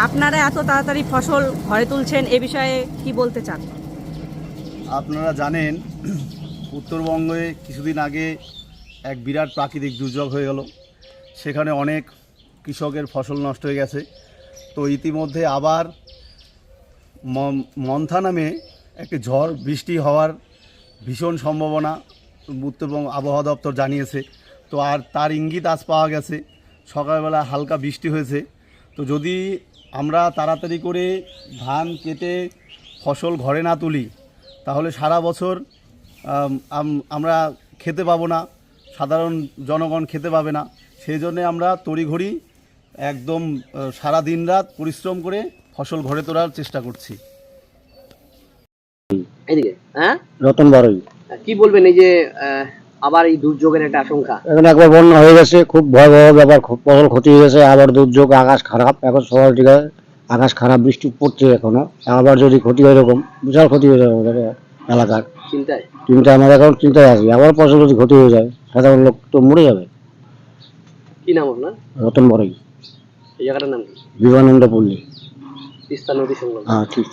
আপনারা এত তাড়াতাড়ি ফসল ঘরে তুলছেন, এ বিষয়ে কি বলতে চান? আপনারা জানেন উত্তরবঙ্গে কিছুদিন আগে এক বিরাট প্রাকৃতিক দুর্যোগ হয়ে গেল। সেখানে অনেক কৃষকের ফসল নষ্ট হয়ে গেছে। তো ইতিমধ্যে আবার মন্থা নামে একটি ঝড় বৃষ্টি হওয়ার ভীষণ সম্ভাবনা উত্তরবঙ্গ আবহাওয়া দপ্তর জানিয়েছে। তো আর তার ইঙ্গিত আজ পাওয়া গেছে, সকালবেলা হালকা বৃষ্টি হয়েছে। তো যদি আমরা তাড়াতাড়ি করে ধান কেটে ফসল ঘরে না তুলি তাহলে সারা বছর আমরা খেতে পাবো না, সাধারণ জনগণ খেতে পাবে না। সেই জন্যে আমরা তড়িঘড়ি একদম সারা দিন রাত পরিশ্রম করে ফসল ঘরে তোলার চেষ্টা করছি। এদিকে রতন বারই। কি বলবেন এই যে আবার এই দুর্যোগের একটা আশঙ্কা? এখানে একবার বন্যা হয়ে গেছে, খুব ভয়াবহ ব্যাপার, ফসল ক্ষতি হয়ে গেছে। আবার দুর্যোগ, আকাশ খারাপ, এখন সকাল থেকে আকাশ খারাপ, বৃষ্টি পড়ছে এখনো। আবার যদি ক্ষতি হয় এরকম বিশাল ক্ষতি হয়ে যাবে আমাদের এলাকার। চিন্তা আমাদের এখন চিন্তায় আছি, আবার ফসল যদি ক্ষতি হয়ে যায় সাধারণ লোক তো মরে যাবে। কি নাম আপনার? রতন বারই। এই জায়গাটার নাম কি? বিবেকানন্দ পল্লী। তিস্তা নদী সংলগ্ন। হ্যাঁ, ঠিক।